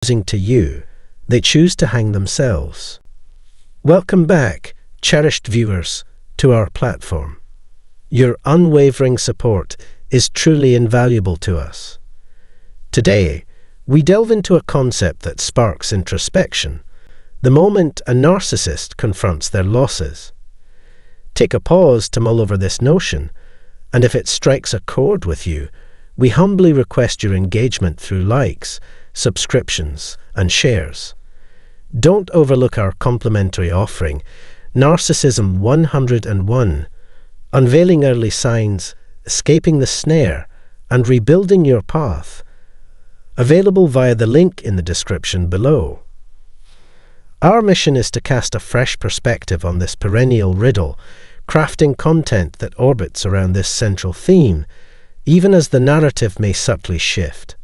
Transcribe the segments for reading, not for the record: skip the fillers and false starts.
Choosing to you, they choose to hang themselves. Welcome back, cherished viewers, to our platform. Your unwavering support is truly invaluable to us. Today, we delve into a concept that sparks introspection, the moment a narcissist confronts their losses. Take a pause to mull over this notion, and if it strikes a chord with you, we humbly request your engagement through likes, subscriptions, and shares. Don't overlook our complimentary offering, Narcissism 101, Unveiling Early Signs, Escaping the Snare, and Rebuilding Your Path, available via the link in the description below. Our mission is to cast a fresh perspective on this perennial riddle, crafting content that orbits around this central theme, even as the narrative may subtly shift.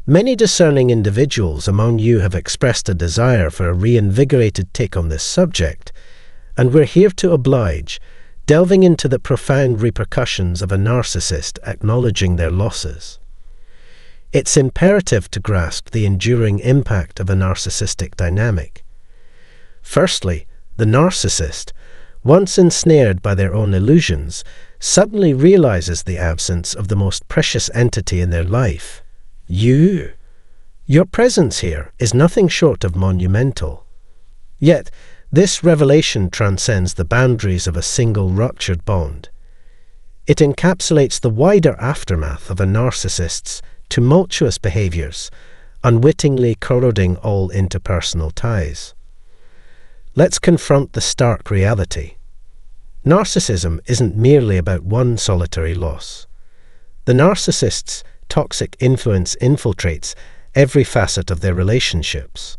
Many discerning individuals among you have expressed a desire for a reinvigorated take on this subject, and we're here to oblige, delving into the profound repercussions of a narcissist acknowledging their losses. It's imperative to grasp the enduring impact of a narcissistic dynamic. Firstly, the narcissist, once ensnared by their own illusions, suddenly realizes the absence of the most precious entity in their life, you. Your presence here is nothing short of monumental. Yet, this revelation transcends the boundaries of a single ruptured bond. It encapsulates the wider aftermath of a narcissist's tumultuous behaviors, unwittingly corroding all interpersonal ties. Let's confront the stark reality. Narcissism isn't merely about one solitary loss. The narcissist's toxic influence infiltrates every facet of their relationships.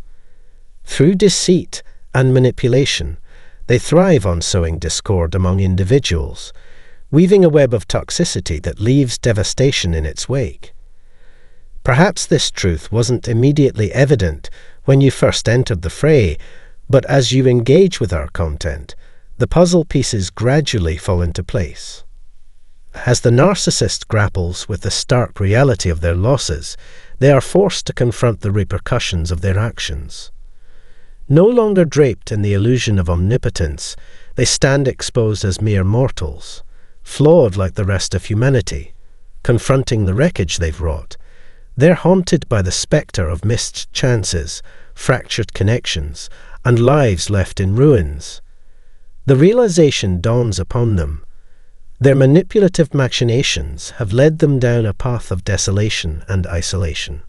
Through deceit and manipulation, they thrive on sowing discord among individuals, weaving a web of toxicity that leaves devastation in its wake. Perhaps this truth wasn't immediately evident when you first entered the fray, but as you engage with our content, the puzzle pieces gradually fall into place. As the narcissist grapples with the stark reality of their losses, they are forced to confront the repercussions of their actions. No longer draped in the illusion of omnipotence, they stand exposed as mere mortals, flawed like the rest of humanity. Confronting the wreckage they've wrought, they're haunted by the spectre of missed chances, fractured connections, and lives left in ruins. The realization dawns upon them. Their manipulative machinations have led them down a path of desolation and isolation.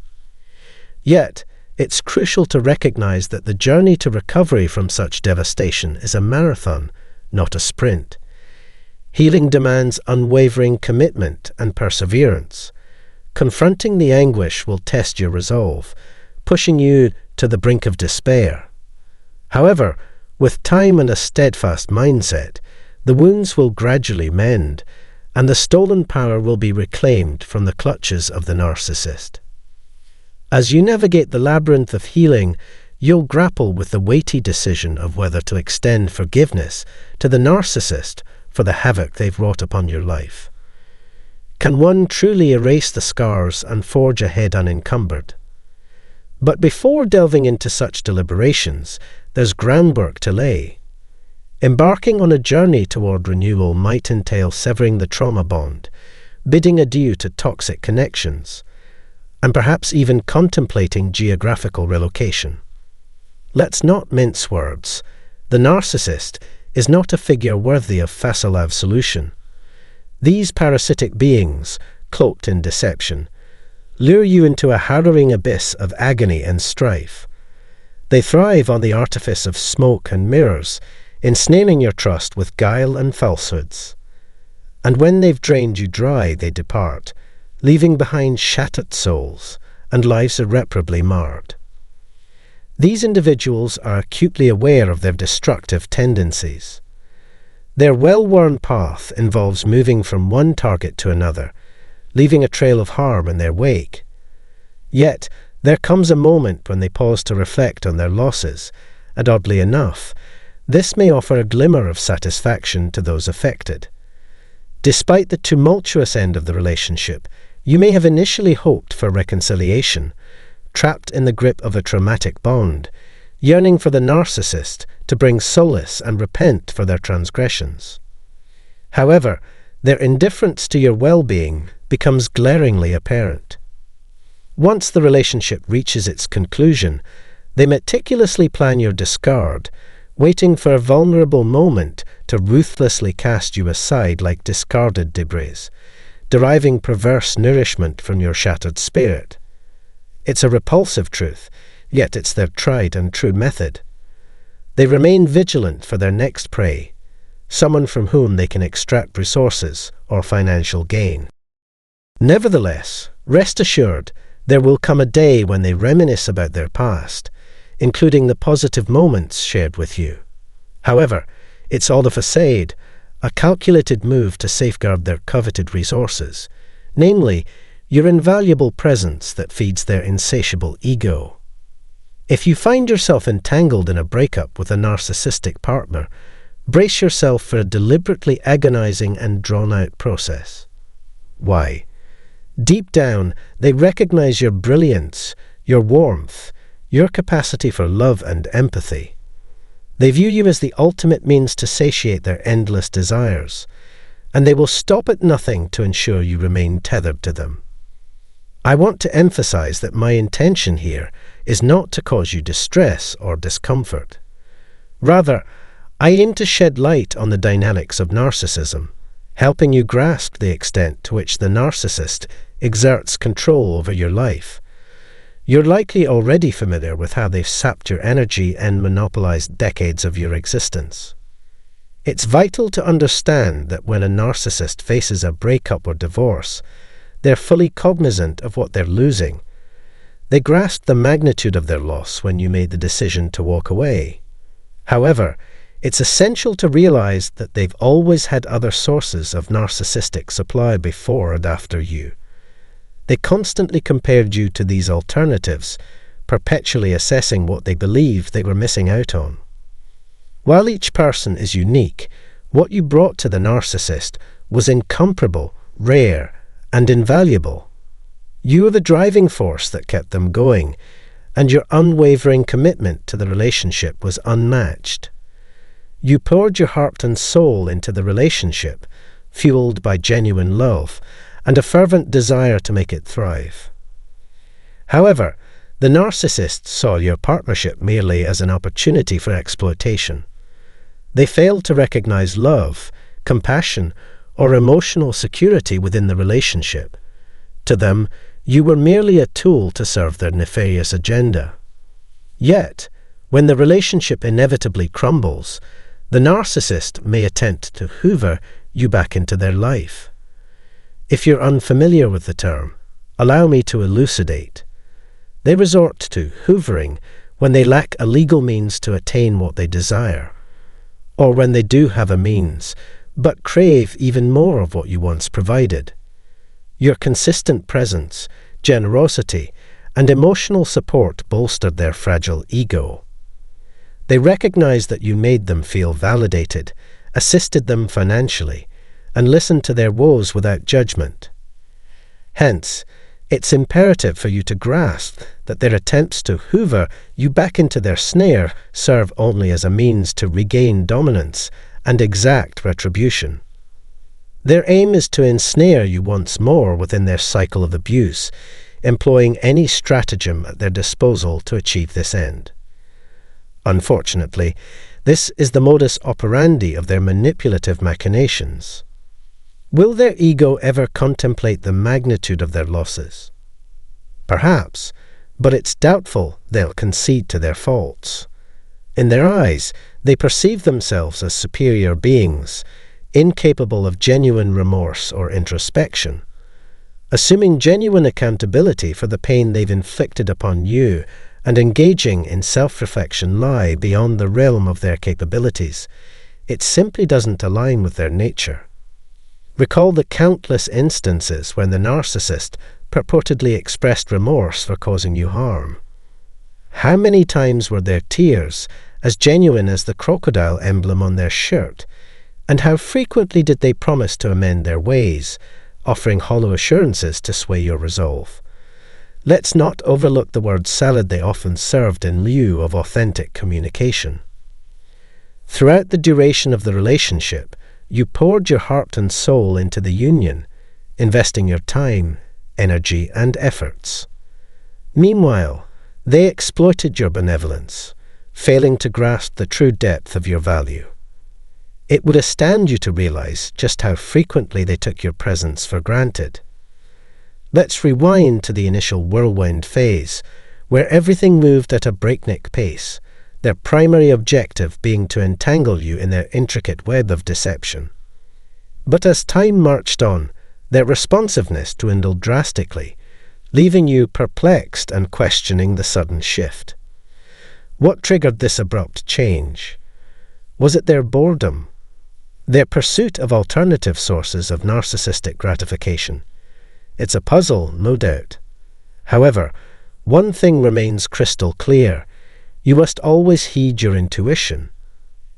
Yet, it's crucial to recognize that the journey to recovery from such devastation is a marathon, not a sprint. Healing demands unwavering commitment and perseverance. Confronting the anguish will test your resolve, pushing you to the brink of despair. However, with time and a steadfast mindset, the wounds will gradually mend, and the stolen power will be reclaimed from the clutches of the narcissist. As you navigate the labyrinth of healing, you'll grapple with the weighty decision of whether to extend forgiveness to the narcissist for the havoc they've wrought upon your life. Can one truly erase the scars and forge ahead unencumbered? But before delving into such deliberations, there's groundwork to lay. Embarking on a journey toward renewal might entail severing the trauma bond, bidding adieu to toxic connections, and perhaps even contemplating geographical relocation. Let's not mince words. The narcissist is not a figure worthy of facile absolution. These parasitic beings, cloaked in deception, lure you into a harrowing abyss of agony and strife. They thrive on the artifice of smoke and mirrors, ensnaring your trust with guile and falsehoods. And when they've drained you dry, they depart, leaving behind shattered souls and lives irreparably marred. These individuals are acutely aware of their destructive tendencies. Their well-worn path involves moving from one target to another, leaving a trail of harm in their wake. Yet, there comes a moment when they pause to reflect on their losses, and oddly enough, this may offer a glimmer of satisfaction to those affected. Despite the tumultuous end of the relationship, you may have initially hoped for reconciliation, trapped in the grip of a traumatic bond, yearning for the narcissist to bring solace and repent for their transgressions. However, their indifference to your well-being becomes glaringly apparent. Once the relationship reaches its conclusion, they meticulously plan your discard, waiting for a vulnerable moment to ruthlessly cast you aside like discarded debris, deriving perverse nourishment from your shattered spirit. It's a repulsive truth, yet it's their tried and true method. They remain vigilant for their next prey, someone from whom they can extract resources or financial gain. Nevertheless, rest assured, there will come a day when they reminisce about their past, including the positive moments shared with you. However, it's all a facade, a calculated move to safeguard their coveted resources, namely, your invaluable presence that feeds their insatiable ego. If you find yourself entangled in a breakup with a narcissistic partner, brace yourself for a deliberately agonizing and drawn-out process. Why? Deep down, they recognize your brilliance, your warmth, your capacity for love and empathy. They view you as the ultimate means to satiate their endless desires, and they will stop at nothing to ensure you remain tethered to them. I want to emphasize that my intention here is not to cause you distress or discomfort. Rather, I aim to shed light on the dynamics of narcissism, helping you grasp the extent to which the narcissist exerts control over your life. You're likely already familiar with how they've sapped your energy and monopolized decades of your existence. It's vital to understand that when a narcissist faces a breakup or divorce, they're fully cognizant of what they're losing. They grasped the magnitude of their loss when you made the decision to walk away. However, it's essential to realize that they've always had other sources of narcissistic supply before and after you. They constantly compared you to these alternatives, perpetually assessing what they believed they were missing out on. While each person is unique, what you brought to the narcissist was incomparable, rare, and invaluable. You are the driving force that kept them going, and your unwavering commitment to the relationship was unmatched. You poured your heart and soul into the relationship, fueled by genuine love and a fervent desire to make it thrive. However, the narcissist saw your partnership merely as an opportunity for exploitation. They failed to recognize love, compassion, or emotional security within the relationship. To them, you were merely a tool to serve their nefarious agenda. Yet, when the relationship inevitably crumbles, the narcissist may attempt to hoover you back into their life. If you're unfamiliar with the term, allow me to elucidate. They resort to hoovering when they lack a legal means to attain what they desire, or when they do have a means, but crave even more of what you once provided. Your consistent presence, generosity, and emotional support bolstered their fragile ego. They recognized that you made them feel validated, assisted them financially, and listened to their woes without judgment. Hence, it's imperative for you to grasp that their attempts to hoover you back into their snare serve only as a means to regain dominance and exact retribution. Their aim is to ensnare you once more within their cycle of abuse, employing any stratagem at their disposal to achieve this end. Unfortunately, this is the modus operandi of their manipulative machinations. Will their ego ever contemplate the magnitude of their losses? Perhaps, but it's doubtful they'll concede to their faults. In their eyes, they perceive themselves as superior beings, incapable of genuine remorse or introspection. Assuming genuine accountability for the pain they've inflicted upon you and engaging in self-reflection lie beyond the realm of their capabilities, it simply doesn't align with their nature. Recall the countless instances when the narcissist purportedly expressed remorse for causing you harm. How many times were their tears as genuine as the crocodile emblem on their shirt, and how frequently did they promise to amend their ways, offering hollow assurances to sway your resolve? Let's not overlook the word salad they often served in lieu of authentic communication. Throughout the duration of the relationship, you poured your heart and soul into the union, investing your time, energy, and efforts. Meanwhile, they exploited your benevolence, failing to grasp the true depth of your value. It would astound you to realize just how frequently they took your presence for granted. Let's rewind to the initial whirlwind phase, where everything moved at a breakneck pace, their primary objective being to entangle you in their intricate web of deception. But as time marched on, their responsiveness dwindled drastically, leaving you perplexed and questioning the sudden shift. What triggered this abrupt change? Was it their boredom? Their pursuit of alternative sources of narcissistic gratification? It's a puzzle, no doubt. However, one thing remains crystal clear. You must always heed your intuition.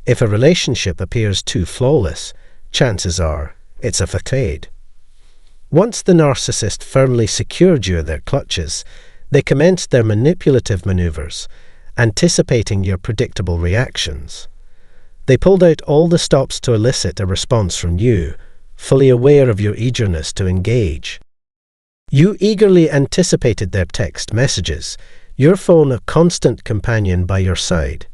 If a relationship appears too flawless, chances are it's a facade. Once the narcissist firmly secured you in their clutches, they commenced their manipulative maneuvers, anticipating your predictable reactions. They pulled out all the stops to elicit a response from you, fully aware of your eagerness to engage. You eagerly anticipated their text messages, your phone a constant companion by your side.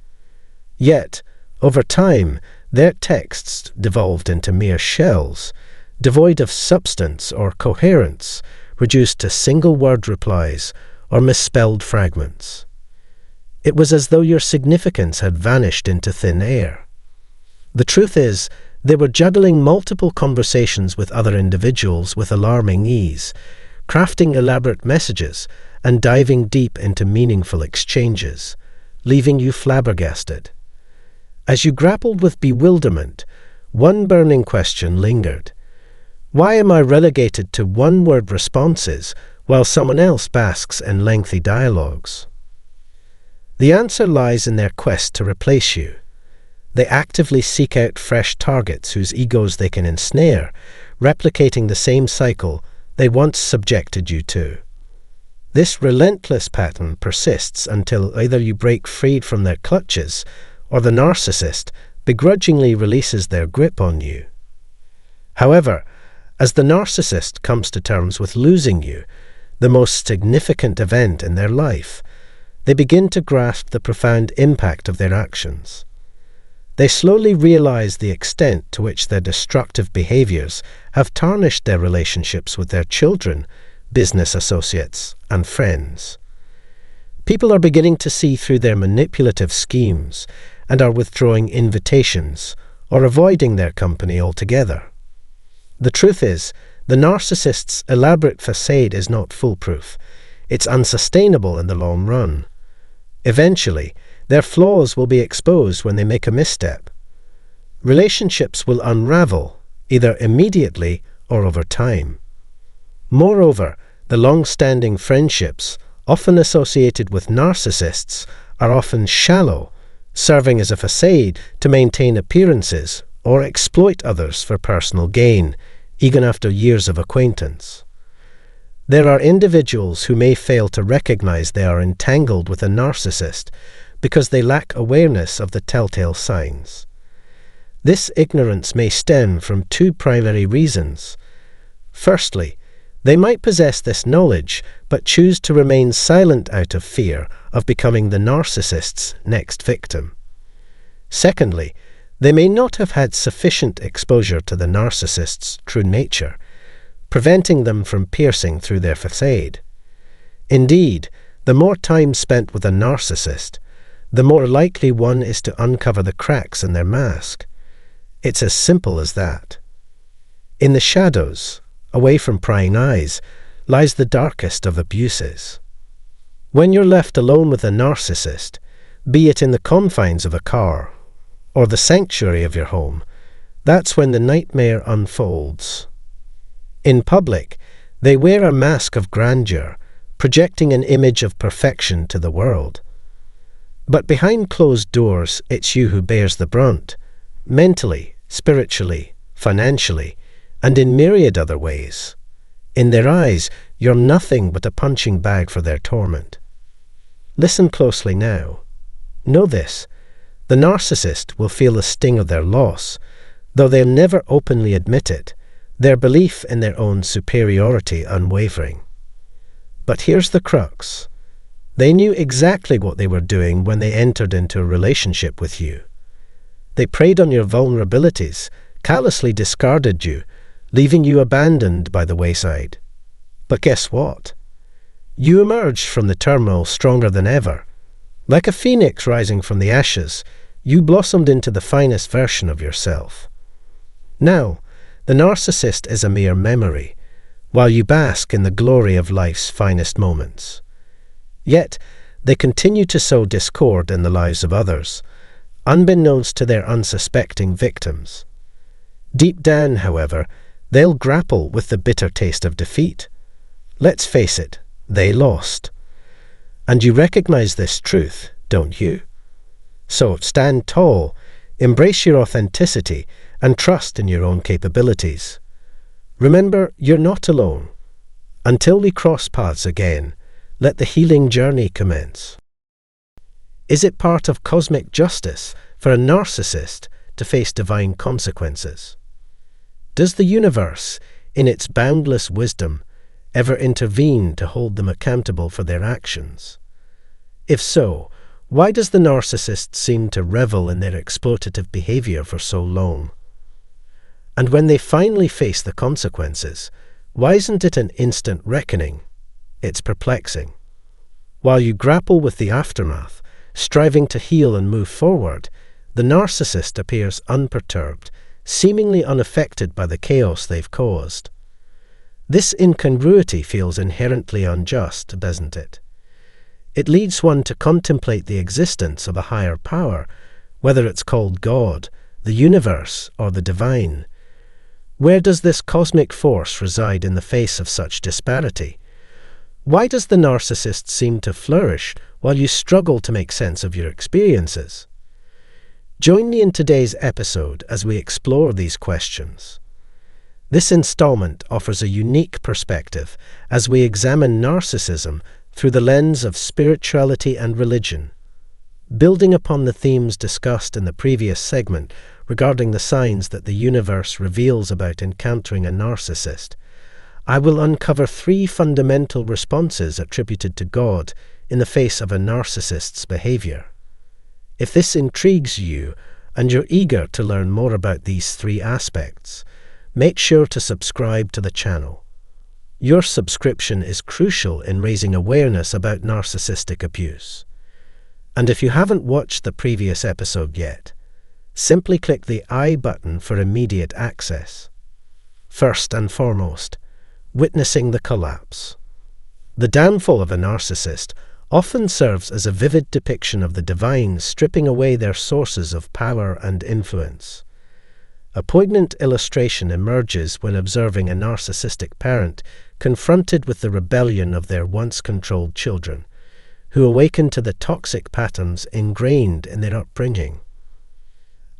Yet, over time, their texts devolved into mere shells, devoid of substance or coherence, reduced to single-word replies or misspelled fragments. It was as though your significance had vanished into thin air. The truth is, they were juggling multiple conversations with other individuals with alarming ease, crafting elaborate messages and diving deep into meaningful exchanges, leaving you flabbergasted. As you grappled with bewilderment, one burning question lingered. Why am I relegated to one-word responses while someone else basks in lengthy dialogues? The answer lies in their quest to replace you. They actively seek out fresh targets whose egos they can ensnare, replicating the same cycle they once subjected you to. This relentless pattern persists until either you break free from their clutches or the narcissist begrudgingly releases their grip on you. However, as the narcissist comes to terms with losing you, the most significant event in their life, they begin to grasp the profound impact of their actions. They slowly realize the extent to which their destructive behaviors have tarnished their relationships with their children, business associates, and friends. People are beginning to see through their manipulative schemes and are withdrawing invitations or avoiding their company altogether. The truth is, the narcissist's elaborate facade is not foolproof. It's unsustainable in the long run. Eventually, their flaws will be exposed when they make a misstep. Relationships will unravel, either immediately or over time. Moreover, the long-standing friendships, often associated with narcissists, are often shallow, serving as a facade to maintain appearances or exploit others for personal gain, even after years of acquaintance. There are individuals who may fail to recognize they are entangled with a narcissist because they lack awareness of the telltale signs. This ignorance may stem from two primary reasons. Firstly, they might possess this knowledge but choose to remain silent out of fear of becoming the narcissist's next victim. Secondly, they may not have had sufficient exposure to the narcissist's true nature, preventing them from piercing through their facade. Indeed, the more time spent with a narcissist, the more likely one is to uncover the cracks in their mask. It's as simple as that. In the shadows, away from prying eyes, lies the darkest of abuses. When you're left alone with a narcissist, be it in the confines of a car or the sanctuary of your home, that's when the nightmare unfolds. In public, they wear a mask of grandeur, projecting an image of perfection to the world. But behind closed doors, it's you who bears the brunt, mentally, spiritually, financially, and in myriad other ways. In their eyes, you're nothing but a punching bag for their torment. Listen closely now. Know this: the narcissist will feel the sting of their loss, though they'll never openly admit it, their belief in their own superiority unwavering. But here's the crux. They knew exactly what they were doing when they entered into a relationship with you. They preyed on your vulnerabilities, callously discarded you, leaving you abandoned by the wayside. But guess what? You emerged from the turmoil stronger than ever. Like a phoenix rising from the ashes, you blossomed into the finest version of yourself. Now, the narcissist is a mere memory, while you bask in the glory of life's finest moments. Yet, they continue to sow discord in the lives of others, unbeknownst to their unsuspecting victims. Deep down, however, they'll grapple with the bitter taste of defeat. Let's face it, they lost. And you recognize this truth, don't you? So stand tall, embrace your authenticity, and trust in your own capabilities. Remember, you're not alone. Until we cross paths again, let the healing journey commence. Is it part of cosmic justice for a narcissist to face divine consequences? Does the universe, in its boundless wisdom, ever intervene to hold them accountable for their actions? If so, why does the narcissist seem to revel in their exploitative behavior for so long? And when they finally face the consequences, why isn't it an instant reckoning? It's perplexing. While you grapple with the aftermath, striving to heal and move forward, the narcissist appears unperturbed, seemingly unaffected by the chaos they've caused. This incongruity feels inherently unjust, doesn't it? It leads one to contemplate the existence of a higher power, whether it's called God, the universe, or the divine. Where does this cosmic force reside in the face of such disparity? Why does the narcissist seem to flourish while you struggle to make sense of your experiences? Join me in today's episode as we explore these questions. This installment offers a unique perspective as we examine narcissism through the lens of spirituality and religion. Building upon the themes discussed in the previous segment regarding the signs that the universe reveals about encountering a narcissist, I will uncover 3 fundamental responses attributed to God in the face of a narcissist's behavior. If this intrigues you and you're eager to learn more about these 3 aspects, make sure to subscribe to the channel. Your subscription is crucial in raising awareness about narcissistic abuse. And if you haven't watched the previous episode yet, simply click the I button for immediate access. First and foremost, witnessing the collapse. The downfall of a narcissist often serves as a vivid depiction of the divine stripping away their sources of power and influence. A poignant illustration emerges when observing a narcissistic parent confronted with the rebellion of their once-controlled children, who awaken to the toxic patterns ingrained in their upbringing.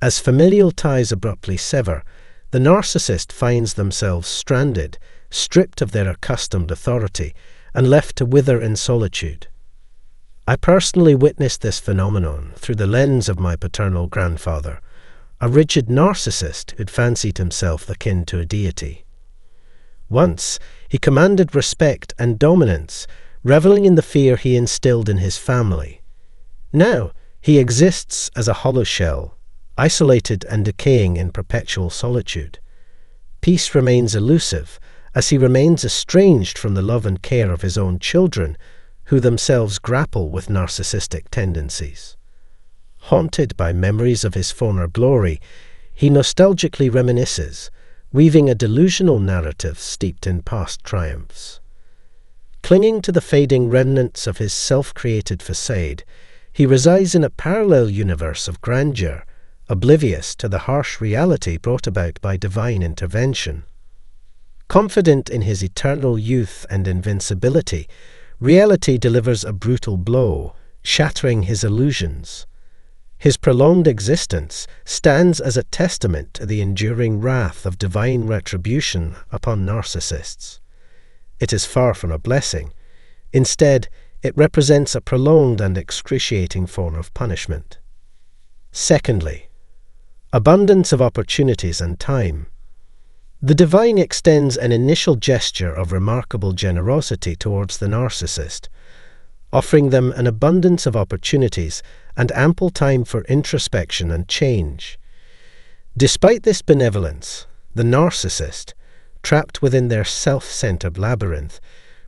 As familial ties abruptly sever, the narcissist finds themselves stranded, stripped of their accustomed authority, and left to wither in solitude. I personally witnessed this phenomenon through the lens of my paternal grandfather, a rigid narcissist who'd fancied himself akin to a deity. Once, he commanded respect and dominance, reveling in the fear he instilled in his family. Now, he exists as a hollow shell, isolated and decaying in perpetual solitude. Peace remains elusive, as he remains estranged from the love and care of his own children, who themselves grapple with narcissistic tendencies. Haunted by memories of his former glory, he nostalgically reminisces, weaving a delusional narrative steeped in past triumphs. Clinging to the fading remnants of his self-created facade, he resides in a parallel universe of grandeur, oblivious to the harsh reality brought about by divine intervention. Confident in his eternal youth and invincibility, reality delivers a brutal blow, shattering his illusions. His prolonged existence stands as a testament to the enduring wrath of divine retribution upon narcissists. It is far from a blessing. Instead, it represents a prolonged and excruciating form of punishment. Secondly, abundance of opportunities and time. The divine extends an initial gesture of remarkable generosity towards the narcissist, offering them an abundance of opportunities and ample time for introspection and change. Despite this benevolence, the narcissist, trapped within their self-centered labyrinth,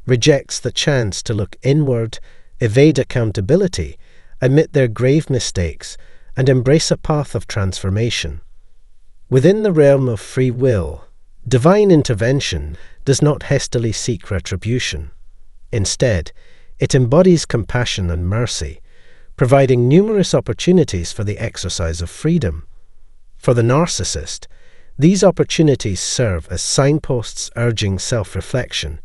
rejects the chance to look inward, evade accountability, admit their grave mistakes, and embrace a path of transformation. Within the realm of free will, divine intervention does not hastily seek retribution. Instead, it embodies compassion and mercy, providing numerous opportunities for the exercise of freedom. For the narcissist, these opportunities serve as signposts urging self-reflection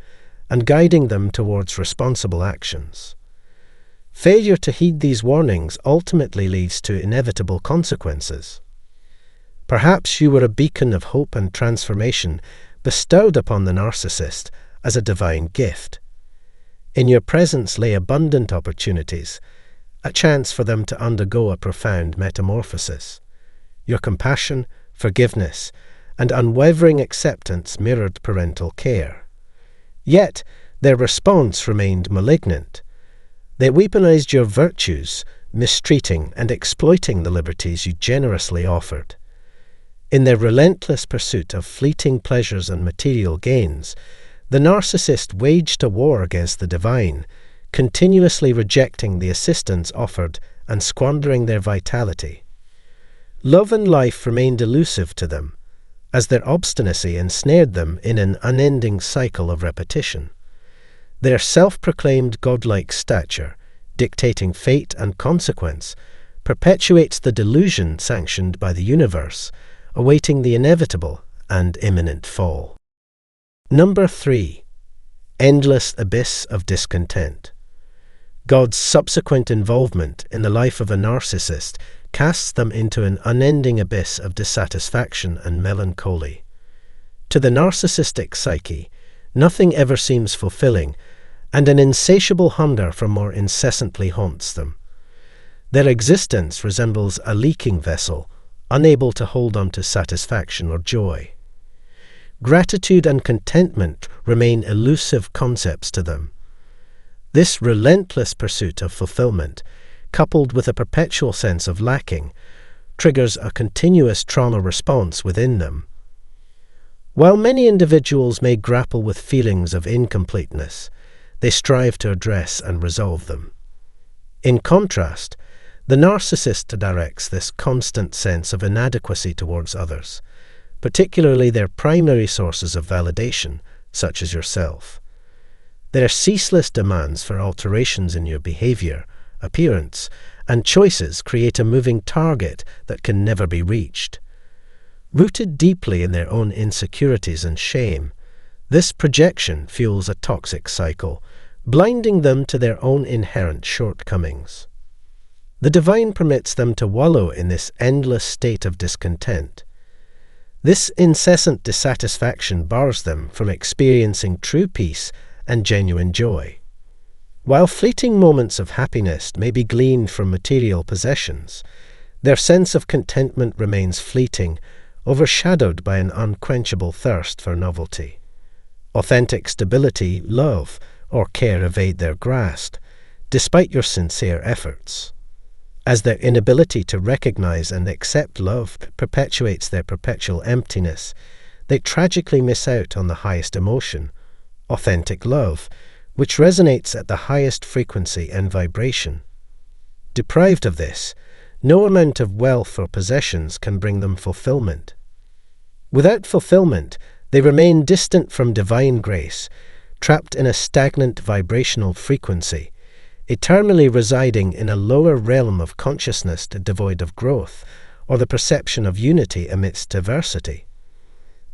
and guiding them towards responsible actions. Failure to heed these warnings ultimately leads to inevitable consequences. Perhaps you were a beacon of hope and transformation bestowed upon the narcissist as a divine gift. In your presence lay abundant opportunities, a chance for them to undergo a profound metamorphosis. Your compassion, forgiveness, and unwavering acceptance mirrored parental care. Yet, their response remained malignant. They weaponized your virtues, mistreating and exploiting the liberties you generously offered. In their relentless pursuit of fleeting pleasures and material gains, the narcissist waged a war against the divine, continuously rejecting the assistance offered and squandering their vitality. Love and life remained elusive to them, as their obstinacy ensnared them in an unending cycle of repetition. Their self-proclaimed godlike stature, dictating fate and consequence, perpetuates the delusion sanctioned by the universe, awaiting the inevitable and imminent fall. Number 3. Endless abyss of discontent. God's subsequent involvement in the life of a narcissist casts them into an unending abyss of dissatisfaction and melancholy. To the narcissistic psyche, nothing ever seems fulfilling, and an insatiable hunger for more incessantly haunts them. Their existence resembles a leaking vessel, unable to hold on to satisfaction or joy. Gratitude and contentment remain elusive concepts to them. This relentless pursuit of fulfillment, coupled with a perpetual sense of lacking, triggers a continuous trauma response within them. While many individuals may grapple with feelings of incompleteness, they strive to address and resolve them. In contrast, the narcissist directs this constant sense of inadequacy towards others, particularly their primary sources of validation, such as yourself. Their ceaseless demands for alterations in your behavior, appearance, and choices create a moving target that can never be reached. Rooted deeply in their own insecurities and shame, this projection fuels a toxic cycle, blinding them to their own inherent shortcomings. The divine permits them to wallow in this endless state of discontent. This incessant dissatisfaction bars them from experiencing true peace and genuine joy. While fleeting moments of happiness may be gleaned from material possessions, their sense of contentment remains fleeting, overshadowed by an unquenchable thirst for novelty. Authentic stability, love, or care evade their grasp, despite your sincere efforts. As their inability to recognize and accept love perpetuates their perpetual emptiness, they tragically miss out on the highest emotion, authentic love, which resonates at the highest frequency and vibration. Deprived of this, no amount of wealth or possessions can bring them fulfillment. Without fulfillment, they remain distant from divine grace, trapped in a stagnant vibrational frequency, eternally residing in a lower realm of consciousness devoid of growth, or the perception of unity amidst diversity.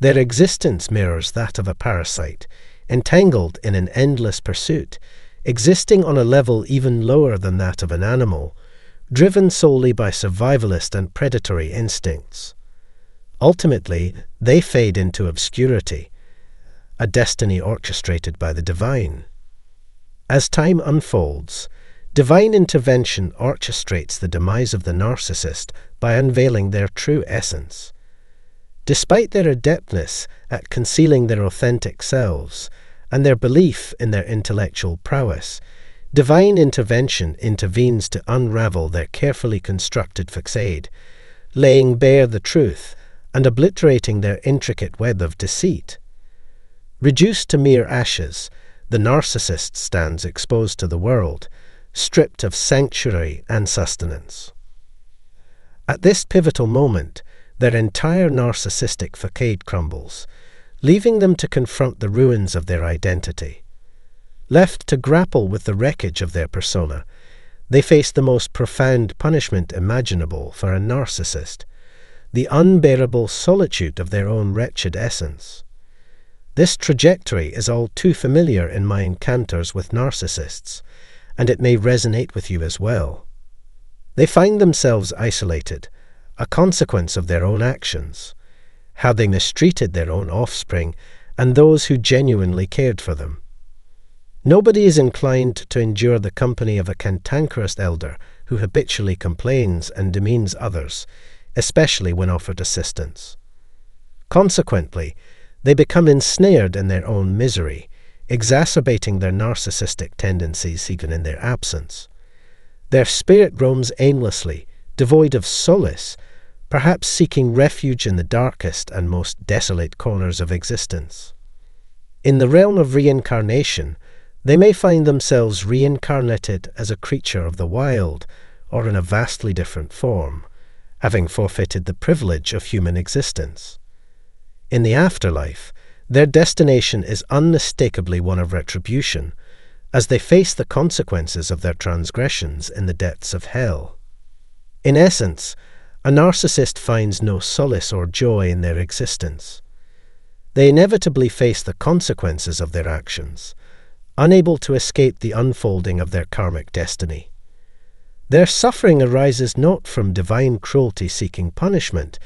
Their existence mirrors that of a parasite, entangled in an endless pursuit, existing on a level even lower than that of an animal, driven solely by survivalist and predatory instincts. Ultimately, they fade into obscurity, a destiny orchestrated by the divine. As time unfolds, divine intervention orchestrates the demise of the narcissist by unveiling their true essence. Despite their adeptness at concealing their authentic selves and their belief in their intellectual prowess, divine intervention intervenes to unravel their carefully constructed facade, laying bare the truth and obliterating their intricate web of deceit. Reduced to mere ashes, the narcissist stands exposed to the world, stripped of sanctuary and sustenance. At this pivotal moment, their entire narcissistic facade crumbles, leaving them to confront the ruins of their identity. Left to grapple with the wreckage of their persona, they face the most profound punishment imaginable for a narcissist, the unbearable solitude of their own wretched essence. This trajectory is all too familiar in my encounters with narcissists, and it may resonate with you as well. They find themselves isolated, a consequence of their own actions, how they mistreated their own offspring and those who genuinely cared for them. Nobody is inclined to endure the company of a cantankerous elder who habitually complains and demeans others, especially when offered assistance. Consequently, they become ensnared in their own misery, exacerbating their narcissistic tendencies even in their absence. Their spirit roams aimlessly, devoid of solace, perhaps seeking refuge in the darkest and most desolate corners of existence. In the realm of reincarnation, they may find themselves reincarnated as a creature of the wild or in a vastly different form, having forfeited the privilege of human existence. In the afterlife, their destination is unmistakably one of retribution, as they face the consequences of their transgressions in the depths of hell. In essence, a narcissist finds no solace or joy in their existence. They inevitably face the consequences of their actions, unable to escape the unfolding of their karmic destiny. Their suffering arises not from divine cruelty seeking punishment,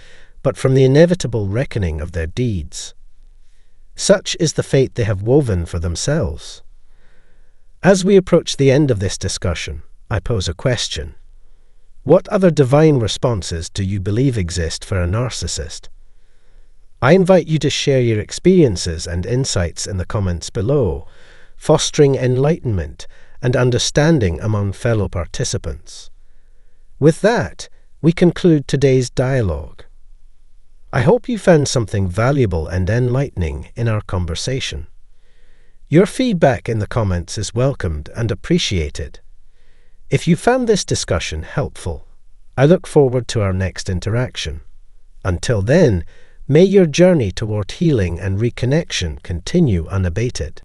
but from the inevitable reckoning of their deeds. Such is the fate they have woven for themselves. As we approach the end of this discussion, I pose a question. What other divine responses do you believe exist for a narcissist? I invite you to share your experiences and insights in the comments below, fostering enlightenment and understanding among fellow participants. With that, we conclude today's dialogue. I hope you found something valuable and enlightening in our conversation. Your feedback in the comments is welcomed and appreciated. If you found this discussion helpful, I look forward to our next interaction. Until then, may your journey toward healing and reconnection continue unabated.